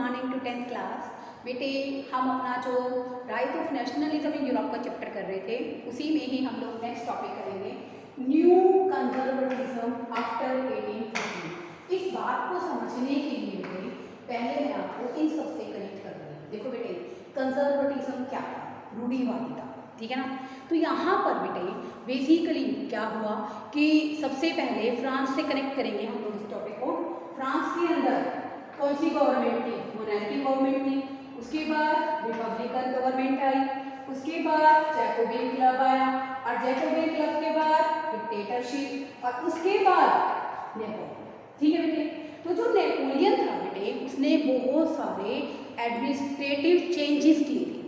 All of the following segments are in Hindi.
Morning to 10th class. बेटे हम अपना जो right of nationalism in Europe का चैप्टर कर रहे थे, उसी में ही हम लोग नेक्स्ट टॉपिक करेंगे न्यू कंजर्वेटिज्म आफ्टर 1850। इस बात को समझने के लिए बेटे पहले मैं आपको इन सबसे कनेक्ट कर रही हूँ। देखो बेटे, कंजर्वेटिज्म क्या था? रूढ़िवादिता, ठीक है ना। तो यहाँ पर बेटे बेसिकली क्या हुआ कि सबसे पहले फ्रांस से कनेक्ट करेंगे हम लोग इस टॉपिक को। फ्रांस के अंदर कौन सी गवर्नमेंट थी? मोनार्की गवर्नमेंट थी। उसके बाद रिपब्लिकन गवर्नमेंट आई, उसके बाद जैकोबिन क्लब आया, और जैकोबिन क्लब के बाद डिक्टेटरशिप, और उसके बाद नेपोलियन। ठीक है बेटे, तो जो नेपोलियन था बेटे उसने बहुत सारे एडमिनिस्ट्रेटिव चेंजेस किए थे।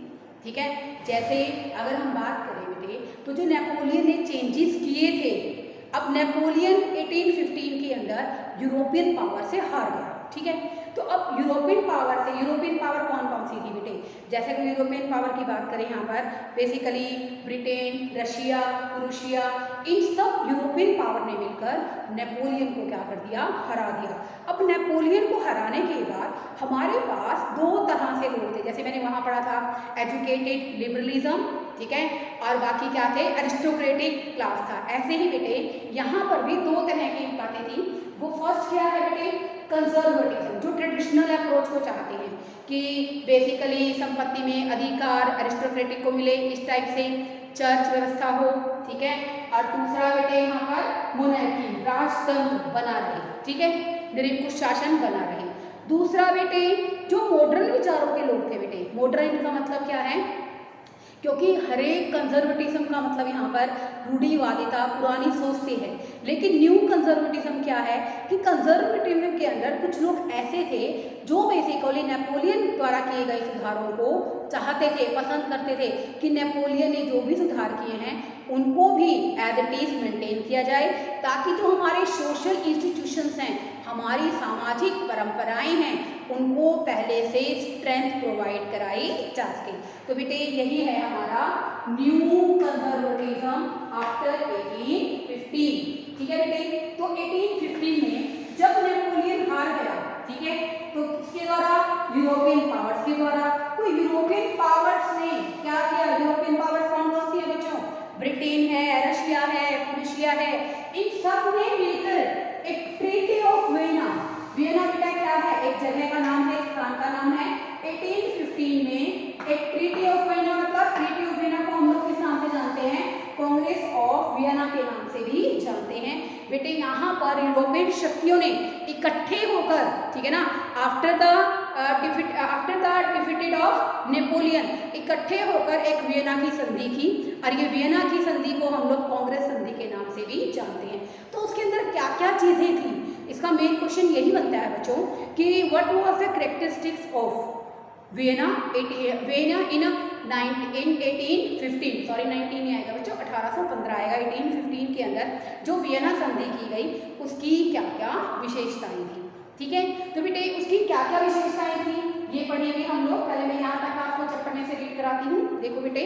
ठीक है, जैसे अगर हम बात करें बेटे तो जो नेपोलियन ने चेंजेस किए थे, अब नेपोलियन 1815 के अंदर यूरोपियन पावर से हार गया। ठीक है, तो अब यूरोपियन पावर कौन कौन सी थी बेटे? जैसे कि यूरोपियन पावर की बात करें यहाँ पर बेसिकली ब्रिटेन, रशिया, प्रूशिया, इन सब यूरोपियन पावर ने मिलकर नेपोलियन को क्या कर दिया? हरा दिया। अब नेपोलियन को हराने के बाद हमारे पास दो तरह से लोग थे, जैसे मैंने वहाँ पढ़ा था एजुकेटेड लिबरलिज्म, ठीक है, और बाकी क्या थे? अरिस्टोक्रेटिक क्लास था। ऐसे ही बेटे यहाँ पर भी दो तरह की बातें थी। वो फर्स्ट क्या है बेटे? कंजर्वेटिज्म, जो ट्रेडिशनल अप्रोच को चाहते हैं कि बेसिकली संपत्ति में अधिकार अरिस्टोक्रेटिक को मिले, इस टाइप से चर्च व्यवस्था हो, ठीक है। और दूसरा बेटे यहाँ पर मोनार्की, राजतंत्र बना रहे, ठीक है, निरंकुश शासन बना रहे। दूसरा बेटे जो मॉडर्न विचारों के लोग थे बेटे, मॉडर्न का मतलब क्या है? क्योंकि हर एक कंजर्वेटिज्म का मतलब यहाँ पर रूढ़िवादिता, पुरानी सोच से है। लेकिन न्यू कंजर्वेटिज्म क्या है कि कंजर्वेटिज्म के अंदर कुछ लोग ऐसे थे जो बेसिकली नेपोलियन द्वारा किए गए सुधारों को चाहते थे, पसंद करते थे कि नेपोलियन ने जो भी सुधार किए हैं उनको भी एज इट इज मेंटेन किया जाए, ताकि जो हमारे सोशल इंस्टीट्यूशंस हैं, हमारी सामाजिक परंपराएं हैं, उनको पहले से स्ट्रेंथ प्रोवाइड कराई जा सके। तो बेटे यही है हमारा न्यू कंजर्वेटिज्म आफ्टर 1815। ठीक है बेटे, तो 1815 में जब नेपोलियन हार गया, ठीक है, तो किसके द्वारा? यूरोपियन पावर्स के द्वारा। तो यूरोपियन पावर्स ने क्या किया? यूरोपियन पावर्स कौन कौन सी है बच्चों? ब्रिटेन है, रशिया है, प्रूशिया है, इन सब ने मिलकर एक ट्रीटी ऑफ वियना, वियना बेटा क्या है? एक जगह का नाम है, एक स्थान का नाम है। 1815 में एक ट्रीटी ऑफ वियना, मतलब ट्रीटी ऑफ वियना को हम लोग किस नाम से जानते हैं? कांग्रेस ऑफ वियना के नाम से भी जानते हैं। बेटे यहाँ पर यूरोपियन शक्तियों ने इकट्ठे होकर, ठीक है ना, after the defeated of Napoleon, इकट्ठे होकर एक वियना की संधि की, और ये वियना की संधि को हम लोग कांग्रेस संधि के नाम से भी जानते हैं। तो उसके अंदर क्या क्या चीजें थी? इसका मेन क्वेश्चन यही बनता है बच्चों कि what was the characteristics of Vienna in 1815, sorry 19 नहीं आएगा बच्चों, 1815 आएगा। 1815 के अंदर जो वियना संधि की गई उसकी क्या क्या विशेषताएं थी? ठीक है, तो बेटे उसकी क्या क्या विशेषताएं थी ये पढ़ेंगे हम लोग। पहले मैं यहाँ तक आपको चैप्टर में से रीड कराती हूँ। देखो बेटे,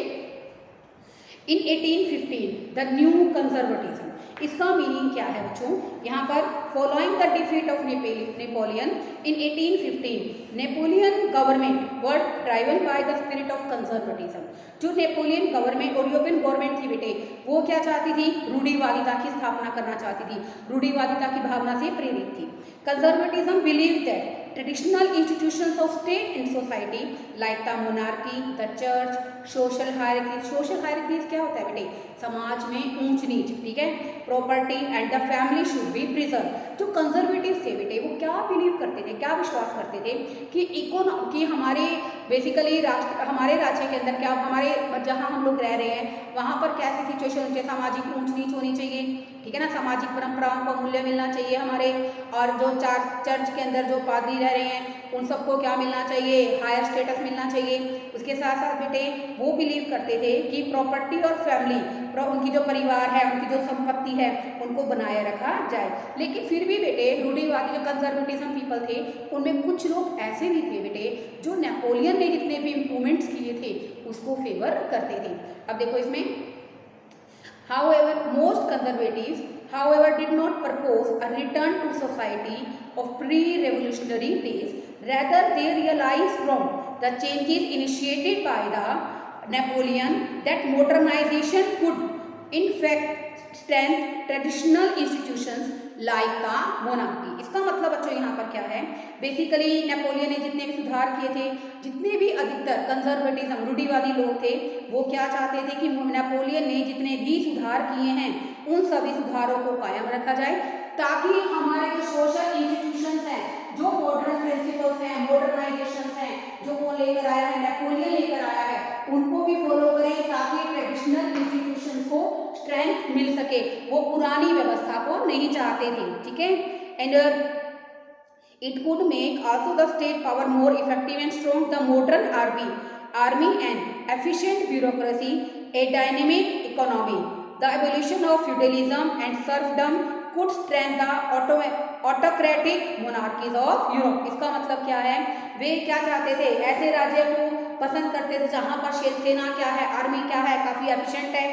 इन 1815 द न्यू कंजर्वेटिज्म, इसका मीनिंग क्या है बच्चों? यहाँ पर following the defeat of Napoleon in 1815 Napoleon government were driven by the spirit of conservatism. जो नेपोलियन गवर्नमेंट और यूरोपियन गवर्नमेंट थी बेटे, वो क्या चाहती थी? रूढ़िवादिता की स्थापना करना चाहती थी, रूढ़िवादिता की भावना से प्रेरित थी। Conservatism believe that traditional institutions of state and society like the monarchy, the church, social hierarchies, social hierarchies क्या होता है बेटे? समाज में ऊंच नीच, ठीक है, property and the family should be preserve. जो कंजर्वेटिव थे बेटे वो क्या बिलीव करते थे, क्या विश्वास करते थे कि हमारे बेसिकली हमारे राज्य के अंदर क्या, हमारे जहाँ हम लोग रह रहे हैं वहाँ पर कैसी सिचुएशन होनी चाहिए? सामाजिक ऊंच नीच होनी चाहिए, ठीक है ना, सामाजिक परंपराओं का मूल्य मिलना चाहिए हमारे, और जो चर्च के अंदर जो पादरी रह रहे हैं उन सबको क्या मिलना चाहिए? हायर स्टेटस मिलना चाहिए। उसके साथ साथ बेटे वो बिलीव करते थे कि प्रॉपर्टी और फैमिली, उनकी जो परिवार है, उनकी जो संपत्ति है, उनको बनाए रखा जाए। लेकिन फिर भी बेटे रूढ़िवादी जो कंजर्वेटिज्म पीपल थे उनमें कुछ लोग ऐसे भी थे बेटे जो नेपोलियन ने जितने भी इम्प्रूवमेंट्स किए थे उसको फेवर करते थे। अब देखो इसमें however most conservatives however did not propose a return to society of pre-revolutionary days, rather they realized from the changes initiated by the Napoleon that modernization could in fact strengthen traditional institutions like the monarchy। इसका मतलब बच्चों यहाँ पर क्या है, बेसिकली नेपोलियन ने जितने भी सुधार किए थे, जितने भी अधिकतर कंजर्वेटिज्म रूढ़िवादी लोग थे, वो क्या चाहते थे कि नेपोलियन ने जितने भी सुधार किए हैं उन सभी सुधारों को कायम रखा जाए, ताकि हमारे जो सोशल इंस्टीट्यूशंस हैं, जो मॉडर्न प्रिंसिपल्स हैं, मॉडर्नाइजेशन हैं, जो वो लेकर आया है, नेपोलियन लेकर आया है, उनको भी फॉलो करें, ताकि ट्रेडिशनल इंस्टीट्यूशंस को स्ट्रेंथ मिल सके। वो पुरानी व्यवस्था को नहीं चाहते थे, ठीक है। And it could make also the state power more effective and strong, the modern army and efficient bureaucracy, a dynamic economy, the abolition of feudalism and serfdom could strengthen the autocratic monarchies of Europe। इसका मतलब क्या है, वे क्या चाहते थे, ऐसे राज्य को पसंद करते थे जहाँ पर सेना क्या है, आर्मी क्या है, काफ़ी एफिशिएंट है,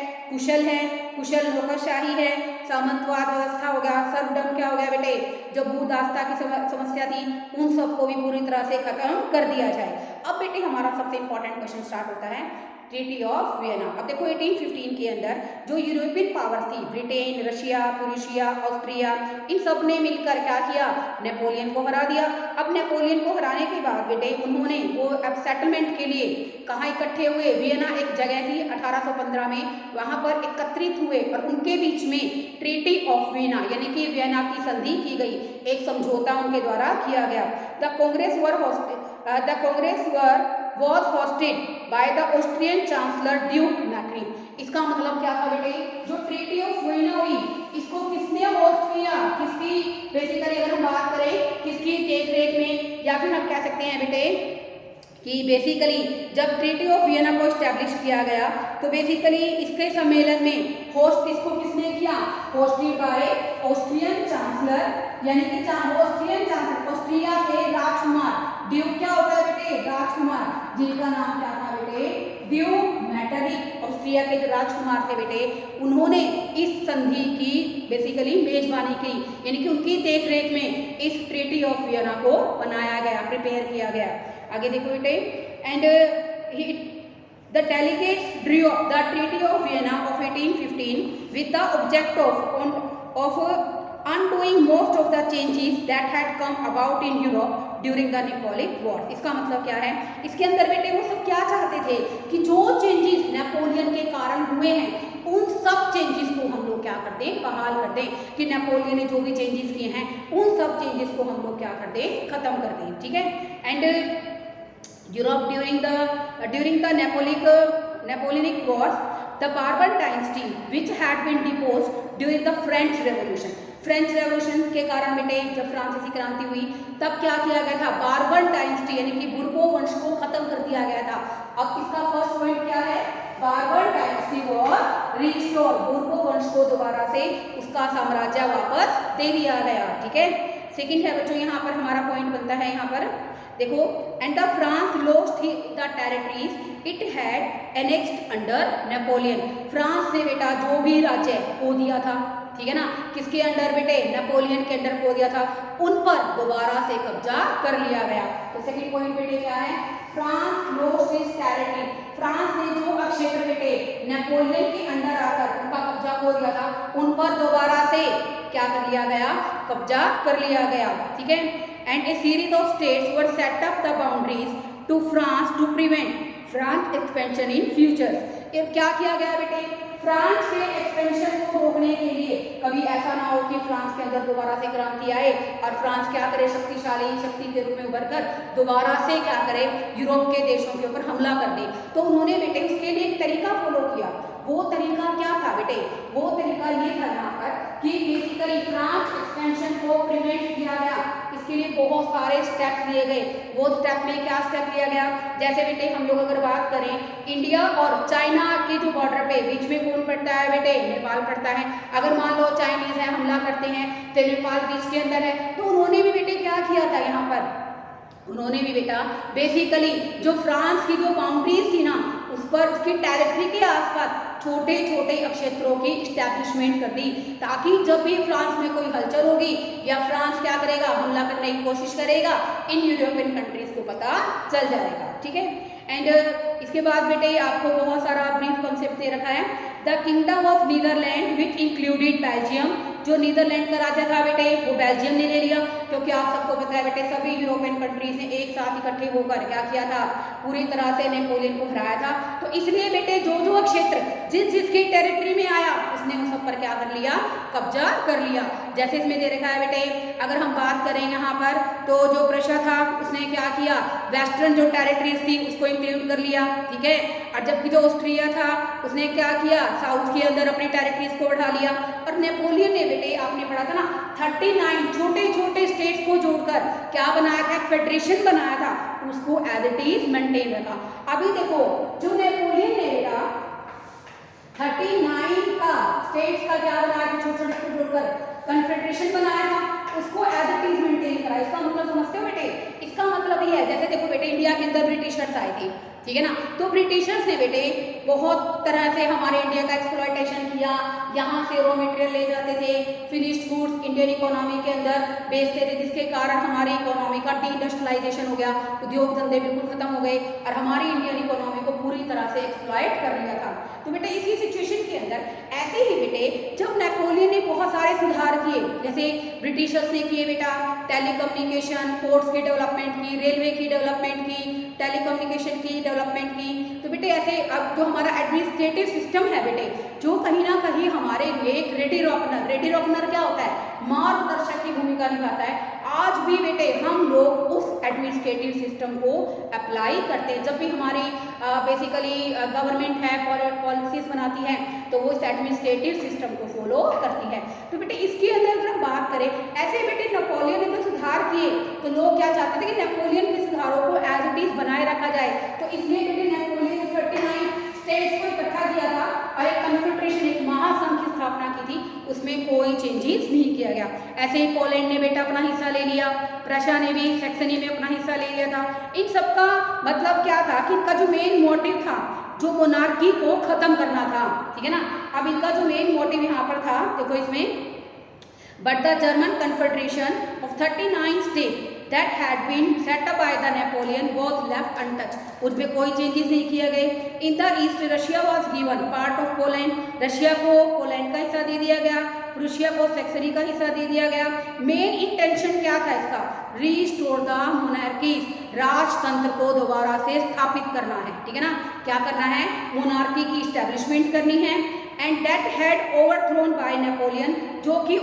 कुशल नौकरशाही है, सामंतवाद व्यवस्था हो गया, सर्वडम क्या हो गया बेटे, जो भूदास्ता की समस्या थी, उन सबको भी पूरी तरह से खत्म कर दिया जाए। अब बेटे हमारा सबसे इंपॉर्टेंट क्वेश्चन स्टार्ट होता है ट्रीटी ऑफ वियना। अब देखो 1815 के अंदर जो यूरोपियन पावर्स थी, ब्रिटेन, रशिया, प्रूशिया, ऑस्ट्रिया, इन सब ने मिलकर क्या किया, नेपोलियन को हरा दिया। अब नेपोलियन को हराने के बाद बेटे उन्होंने वो अब सेटलमेंट के लिए कहाँ इकट्ठे हुए, वियना एक जगह थी 1815 में, वहाँ पर एकत्रित हुए और उनके बीच में ट्रीटी ऑफ वियना यानी कि वियना की संधि की गई, एक समझौता उनके द्वारा किया गया। The Congress was hosted by the Austrian Chancellor Duke Macri। इसका मतलब क्या था बेटे, जो ट्रीटी ऑफ वियना हुई इसको किसने होस्ट किया, किसकी बेसिकली अगर हम बात करें किसकी देखरेख में, या फिर हम कह सकते हैं बेटे कि बेसिकली जब ट्रीटी ऑफ वियना को इस्टेब्लिश किया गया तो बेसिकली इसके सम्मेलन में होस्ट इसको किसने किया, होस्टेड बाय ऑस्ट्रियन चांसलर, यानी कि ऑस्ट्रियन चांसलर, ऑस्ट्रिया के राजकुमार, ड्यूक क्या होता है बेटे, राजकुमार, जिनका नाम क्या था बेटे, ड्यूक मैटरिक। ऑस्ट्रिया के जो राजकुमार थे बेटे, उन्होंने इस संधि की बेसिकली मेजबानी की, यानी कि उनकी देखरेख में इस ट्रीटी ऑफ वियना को बनाया गया, प्रिपेयर किया गया। आगे देखो बेटे, and the delegates drew up the Treaty of Vienna of 1815 with the objective of undoing most of the changes that had come about in Europe during the Napoleonic Wars। इसका मतलब क्या है, इसके अंदर बेटे वो सब क्या चाहते थे कि जो चेंजेस नेपोलियन के कारण हुए हैं उन सब चेंजेस को हम लोग क्या कर दें, बहाल कर दें, कि नेपोलियन ने जो भी चेंजेस किए हैं उन सब चेंजेस को हम लोग क्या कर दें, खत्म कर दें, ठीक है। And Europe during the Napoleonic Wars, the Bourbon dynasty which had been deposed during the French Revolution। French revolution के कारण बेटे जब फ्रांसीसी क्रांति हुई तब क्या किया गया था, बार्बन डायनेस्टी यानी कि बुर्बो वंश को खत्म कर दिया गया था। अब इसका फर्स्ट पॉइंट क्या है, बार्बन डायनेस्टी वाज रिस्टोर्ड, बुर्बो वंश को दोबारा से उसका साम्राज्य वापस दे दिया गया, ठीक है। सेकंड है बच्चों, यहाँ पर हमारा पॉइंट बनता है, यहाँ पर देखो, and the France lost the territories it had annexed under Napoleon. France ने बेटा जो भी राज्य खो दिया था, ठीक है ना, किसके अंडर बेटे, नेपोलियन के अंडर खो दिया था, उन पर दोबारा से कब्जा कर लिया गया। तो सेकंड पॉइंट बेटे क्या है, France lost his territory, France ने जो क्षेत्र बेटे नेपोलियन के अंडर आकर उनका कब्जा खो दिया था, उन पर दोबारा से क्या कर लिया गया, कब्जा कर लिया गया, ठीक है। And a series of states were set up the boundaries to France to prevent France expansion in future. क्या किया गया बेटे, फ्रांस के एक्सपेंशन को रोकने के लिए, कभी ऐसा ना हो कि फ्रांस के अंदर दोबारा से क्रांति आए और फ्रांस क्या करे, शक्तिशाली शक्ति के रूप में उभरकर दोबारा से क्या करे, यूरोप के देशों के ऊपर हमला कर दे। तो उन्होंने बेटे उसके लिए एक तरीका फॉलो किया। वो तरीका क्या था बेटे, वो तरीका ये था यहाँ पर कि बेसिकली फ्रांस एक्सपेंशन को प्रिवेंट किया गया। इसके लिए बहुत सारे स्टेप लिए गए। वो स्टेप में क्या स्टेप लिया गया, जैसे बेटे हम लोग अगर बात करें इंडिया और चाइना के जो बॉर्डर पे बीच में कौन पड़ता है बेटे, नेपाल पड़ता है। अगर मान लो चाइनीज है, हमला करते हैं तो नेपाल बीच के अंदर है, तो उन्होंने भी बेटे क्या किया था, यहाँ पर उन्होंने भी बेटा बेसिकली जो फ्रांस की जो बाउंड्रीज थी ना, उस पर उसकी टेरिटरी के आसपास छोटे छोटे क्षेत्रों की इस्टेब्लिशमेंट कर दी, ताकि जब भी फ्रांस में कोई हलचल होगी या फ्रांस क्या करेगा, हमला करने की कोशिश करेगा, इन यूरोपियन कंट्रीज को पता चल जाएगा। ठीक है। एंड इसके बाद बेटे आपको बहुत सारा ब्रीफ कॉन्सेप्ट दे रखा है। The kingdom of Netherlands which included Belgium, जो नीदरलैंड का राजा था बेटे वो बेल्जियम ने ले लिया, क्योंकि आप सबको पता है बेटे सभी यूरोपियन कंट्रीज ने एक साथ इकट्ठे होकर क्या किया था, पूरी तरह से नेपोलियन को हराया था। तो इसलिए बेटे जो जो क्षेत्र जिस जिसकी टेरिटरी में आया उसने उन सब पर क्या कर लिया, कब्जा कर लिया। जैसे इसमें दे रखा है बेटे, अगर हम बात करें यहाँ पर तो जो प्रशा था उसने क्या किया, वेस्टर्न जो टेरिटरीज थी उसको इंक्लूड कर लिया। ठीक है। और जबकि जो ऑस्ट्रिया था उसने क्या किया, साउथ के अंदर अपनी टेरिटरीज को बढ़ा लिया। और नेपोलियन ने बेटे आपने पढ़ा था ना 39 छोटे छोटे स्टेट्स को जोड़कर क्या बनाया था, एक फेडरेशन बनाया था, उसको एज इट इज मेंटेन रखा। अभी देखो जो नेपोलियन ने बेटा 39 का स्टेट्स का क्या बनाया था, छोटे छोटे को जोड़कर कन्फेडरेशन बनाया था, उसको एज इट इज मेंटेन करा। इसका मतलब समझते हो बेटे, इसका मतलब ये है, जैसे देखो बेटे इंडिया के अंदर ब्रिटिशर्स आए थे, ठीक है ना, तो ब्रिटिशर्स ने बेटे बहुत तरह से हमारे इंडिया का एक्सप्लॉयटेशन किया, यहाँ से रॉ मटेरियल ले जाते थे, फिनिश्ड गुड्स इंडियन इकोनॉमी के अंदर बेचते थे, जिसके कारण हमारी इकोनॉमी का डी इंडस्ट्रियलाइजेशन हो गया, उद्योग धंधे बिल्कुल खत्म हो गए और हमारी इंडियन इकोनॉमी को पूरी तरह से एक्सप्लॉयट कर लिया था। तो बेटे इसी सिचुएशन के अंदर ऐसे ही बेटे जब नेपोलियन ने बहुत सारे सुधार किए, जैसे ब्रिटिशर्स ने किए बेटा टेलीकम्युनिकेशन, पोर्ट्स की डेवलपमेंट की, रेलवे की डेवलपमेंट की, टेलीकम्युनिकेशन की डेवलपमेंट की, तो बेटे ऐसे अब जो हमारा एडमिनिस्ट्रेटिव सिस्टम है बेटे, जो कहीं ना कहीं हमारे लिए एक रेडी रॉकनर क्या होता है, मार्गदर्शक की भूमिका निभाता है। आज भी बेटे हम लोग उस एडमिनिस्ट्रेटिव सिस्टम को अप्लाई करते हैं। जब भी हमारी बेसिकली गवर्नमेंट है पॉलिसीज बनाती है तो वो इस एडमिनिस्ट्रेटिव सिस्टम को फॉलो करती है। तो बेटे इसके अंदर अगर हम बात करें, ऐसे बेटे नेपोलियन ने जो सुधार किए तो लोग क्या चाहते थे कि नेपोलियन के सुधारों को एज इट इज बनाए रखा जाए। तो इसलिए बेटे नेपोलियन ने 39 स्टेट्स को इकट्ठा किया था और एक कन्फेडरेशन, एक महासंघ की स्थापना की थी, उसमें कोई चेंजेस नहीं किया गया। ऐसे ही पोलैंड ने बेटा अपना हिस्सा ले लिया, प्रशा ने भी सैक्सनी में अपना हिस्सा ले लिया था। इन सब का मतलब क्या था कि इनका जो मेन मोटिव था जो मोनार्की को खत्म करना था, ठीक है ना। अब इनका जो मेन मोटिव यहाँ पर था, देखो इसमें, but the German confederation of 39 state that had been set up by the Napoleon was left untouched, उसमें कोई चेंजेस नहीं किए गए। In the east Russia was given part of Poland, Russia को पोलैंड का हिस्सा दे दिया गया, प्रूशिया को सैक्सनी का हिस्सा दे दिया गया। मेन इंटेंशन क्या था इसका, रीस्टोर द मोनार्कीज, राजतंत्र को दोबारा से स्थापित करना है, ठीक है ना। क्या करना है, मोनार्की की इस्टेब्लिशमेंट करनी है। And that had overthrown bye Napoleon, जो कि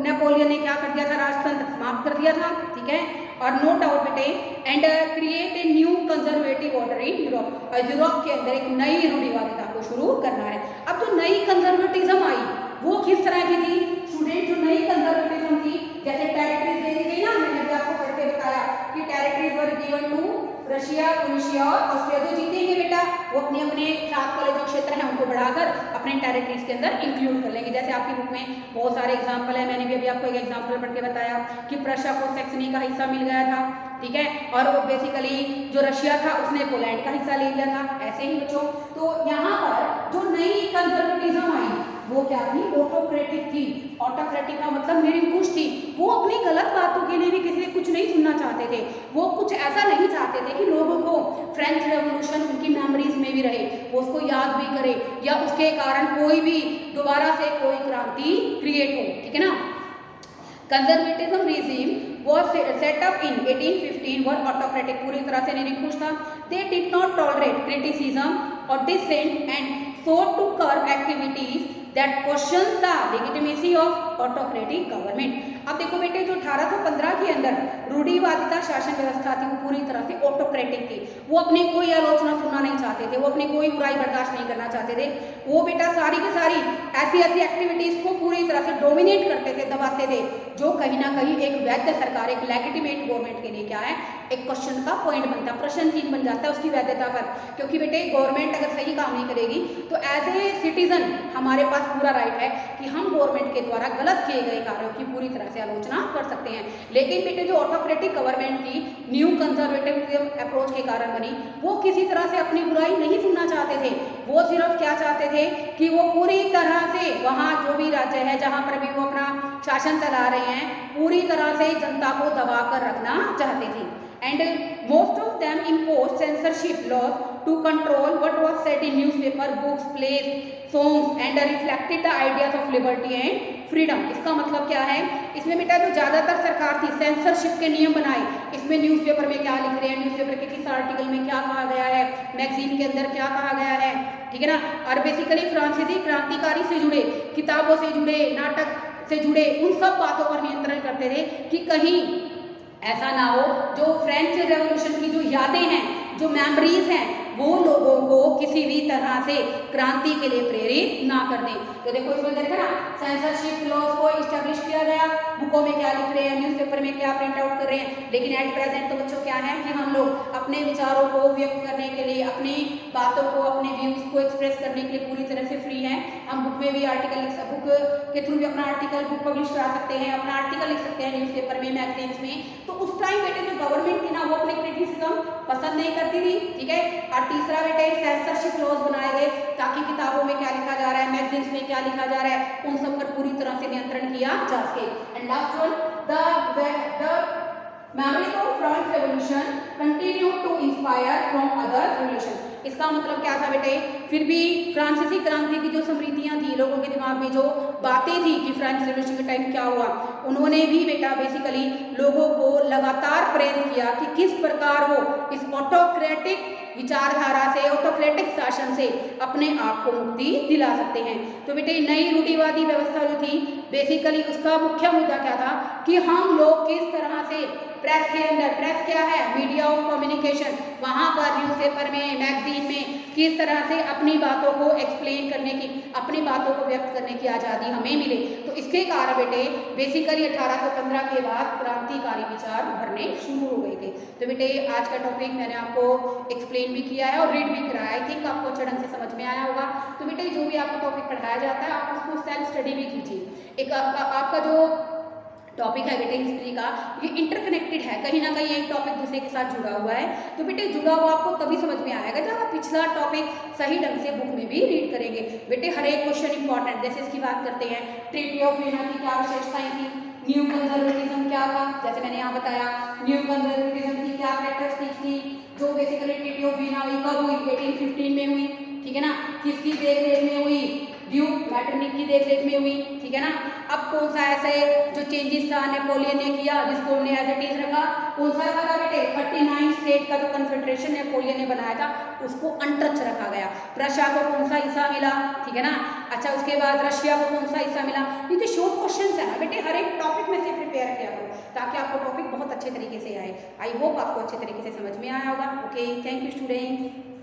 नेपोलियन ने क्या कर दिया था, राजतंत्र समाप्त कर दिया था, ठीक है। और नो डाउट बेटे, and create a new conservative order in Europe, और यूरोप के अंदर एक नई रूढ़िवादिता को शुरू करना है। अब जो नई कंजर्वेटिज्म आई वो किस तरह की थी स्टूडेंट, जो नई कंजर्वेटिज्म थी, जैसे टेरिटरीज दे दी गई ना, मैंने आपको पढ़ के बताया कि territories were given to Russia, Prussia और ऑस्ट्रिया। जो जीतेंगे बेटा वो अपने अपने साथ वाले जो क्षेत्र हैं उनको बढ़ाकर अपने टेरिटरीज के अंदर इंक्लूड कर लेंगे। जैसे आपकी बुक में बहुत सारे एग्जाम्पल है, मैंने भी अभी आपको एक एग्जाम्पल पढ़ के बताया कि प्रशा को सैक्सनी का हिस्सा मिल गया था, ठीक है, और वो बेसिकली जो रशिया था उसने पोलैंड का हिस्सा ले लिया था। ऐसे ही बच्चों, तो यहाँ पर जो नई कंजर्वेटिज्म आई वो क्या थी, ऑटोक्रेटिक थी। ऑटोक्रेटिक का मतलब निरंकुश थी, वो अपनी गलत बातों के लिए भी किसी से कुछ नहीं सुनना चाहते थे, वो कुछ ऐसा नहीं चाहते थे कि लोगों को फ्रेंच रेवोल्यूशन उनकी मेमोरीज में भी रहे, वो उसको याद भी करे या उसके कारण कोई भी दोबारा से कोई क्रांति क्रिएट हो, ठीक है ना। Conservatism regime was set up in 1815 were autocratic, पूरी तरह से निरंकुश था। They did not tolerate criticism or dissent and sought to curb activities that questions the legitimacy of autocratic government। अब देखो बेटे, जो 1815 के अंदर रूढ़िवादिता शासन व्यवस्था थी वो पूरी तरह से ऑटोक्रेटिक थी। वो अपनी कोई आलोचना सुनना नहीं चाहते थे, वो अपनी कोई बुराई बर्दाश्त नहीं करना चाहते थे। वो बेटा सारी की सारी ऐसी ऐसी एक्टिविटीज को पूरी तरह से डोमिनेट करते थे, दबाते थे, जो कहीं ना कहीं एक वैध सरकार, एक लेजिटिमेट गवर्नमेंट के लिए क्या है, एक क्वेश्चन का पॉइंट बनता है, प्रश्न चिन्ह बन जाता है उसकी वैधता पर। क्योंकि बेटे गवर्नमेंट अगर सही काम नहीं करेगी तो एज ए सिटीजन हमारे पास पूरा राइट है कि हम गवर्नमेंट के द्वारा गलत किए गए कार्यों की पूरी तरह से आलोचना कर सकते हैं। लेकिन बेटे जो ऑटोक्रेटिक गवर्नमेंट थी, न्यू कंजर्वेटिव अप्रोच के कारण बनी, वो किसी तरह से अपनी बुराई नहीं सुनना चाहते थे। वो सिर्फ क्या चाहते थे कि वो पूरी तरह से वहाँ जो भी राज्य है जहाँ पर भी वो अपना शासन चला रहे हैं, पूरी तरह से जनता को दबा कर रखना चाहते थे। And most of them imposed censorship laws to control what was said in newspaper, books, plays, songs and reflected the ideas of liberty and freedom। इसका मतलब क्या है, इसमें बेटा जो ज़्यादातर सरकार थी सेंसरशिप के नियम बनाए। इसमें न्यूज़पेपर में क्या लिख रहे हैं, न्यूज़पेपर के किस आर्टिकल में क्या कहा गया है, मैगजीन के अंदर क्या कहा गया है, ठीक है ना। और बेसिकली फ्रांसीसी क्रांतिकारी से जुड़े, किताबों से जुड़े, नाटक से जुड़े उन सब बातों पर नियंत्रण करते थे कि कहीं ऐसा ना हो जो फ्रेंच रेवोल्यूशन की जो यादें हैं, जो मेमोरीज हैं, वो लोगों को किसी भी तरह से क्रांति के लिए प्रेरित ना कर दें। तो देखो इसमें देखा ना, सेंसरशिप लॉज को इस्टेब्लिश किया गया, बुकों में क्या लिख रहे हैं, न्यूज़पेपर में क्या प्रिंट आउट कर रहे हैं। लेकिन एट प्रेजेंट तो बच्चों क्या है कि हम लोग अपने विचारों को व्यक्त करने के लिए, अपनी बातों को, अपने व्यूज को एक्सप्रेस करने के लिए पूरी तरह से फ्री हैं। हम बुक में भी आर्टिकल लिख सकते, बुक के थ्रू भी अपना आर्टिकल बुक पब्लिश करा सकते हैं, अपना आर्टिकल लिख सकते हैं न्यूज़पेपर में, मैगजीन्स में। तो उस टाइम बेटे जो गवर्नमेंट थी ना, वो अपने क्रिटिसिज्म पसंद नहीं करती थी, ठीक है। और तीसरा बेटे सेंसरशिप लॉज बनाए गए ताकि किताबों में क्या लिखा जा रहा है, मैगजीन्स में क्या लिखा जा रहा है, उन सब पर पूरी तरह से नियंत्रण किया जा सके। And last one, the memories of France revolution continue to inspire from other revolution। इसका मतलब क्या था बेटे, फिर भी फ्रांसीसी क्रांति की जो स्मृतियां थी, लोगों के दिमाग में जो बातें थी कि फ्रेंच रेवोल्यूशन के टाइम क्या हुआ, उन्होंने भी बेटा बेसिकली लोगों को लगातार प्रेरित किया कि किस प्रकार वो इस ऑटोक्रेटिक विचारधारा से, ऑटोक्रेटिक शासन से अपने आप को मुक्ति दिला सकते हैं। तो बेटे नई रूढ़िवादी व्यवस्था जो थी, बेसिकली उसका मुख्य मुद्दा क्या था कि हम लोग किस तरह से प्रेस के अंदर, प्रेस क्या है, मीडिया ऑफ कम्युनिकेशन, वहाँ पर न्यूज़पेपर में, मैगजीन में किस तरह से अपनी बातों को एक्सप्लेन करने की, अपनी बातों को व्यक्त करने की आज़ादी हमें मिले। तो इसके कारण बेटे बेसिकली 1815 के बाद क्रांतिकारी विचार उभरने शुरू हो गए थे। तो बेटे आज का टॉपिक मैंने आपको एक्सप्लेन भी किया है और रीड भी कराया, आई थिंक आपको अच्छे ढंग से समझ में आया होगा। तो बेटे जो भी आपको टॉपिक पढ़ाया जाता है आप उसको सेल्फ स्टडी भी कीजिए। एक आपका जो टॉपिक है बेटे हिस्ट्री का, ये इंटरकनेक्टेड है, कहीं ना कहीं एक टॉपिक दूसरे के साथ जुड़ा हुआ है। तो बेटे जुड़ा हुआ आपको तभी समझ में आएगा जब आप पिछला टॉपिक सही ढंग से बुक में भी रीड करेंगे। बेटे हर एक क्वेश्चन इंपॉर्टेंट, जैसे इसकी बात करते हैं, ट्रीटी ऑफ वियना की क्या विशेषताएं थी, न्यू कंजर्वेटिज्म क्या था, जैसे मैंने यहाँ बताया न्यू कंजर्वेटिज्म की क्या कैरेक्टरिस्टिक्स थी, जो बेसिकली ट्रीटी ऑफ वियना हुई कब हुई, 1815 में हुई, ठीक है ना, किसकी देखरेख में हुई, ड्यूक मैटरनिक की देखरेख में हुई, ठीक है ना। अब कौन सा ऐसे जो चेंजेस था नेपोलियन ने किया जिसको हमने एज इट इज रखा, कौन सा रखा था बेटे, 39 स्टेट का जो कन्फेडरेशन नेपोलियन ने बनाया था उसको अनटच रखा गया। रशिया को कौन सा हिस्सा मिला, ठीक है ना। अच्छा उसके बाद रशिया को कौन सा हिस्सा मिला। ये जो शॉर्ट क्वेश्चन है ना बेटे, हर एक टॉपिक में से प्रिपेयर किया करो ताकि आपको टॉपिक बहुत अच्छे तरीके से आए। आई होप आपको अच्छे तरीके से समझ में आया होगा। Okay, thank you student.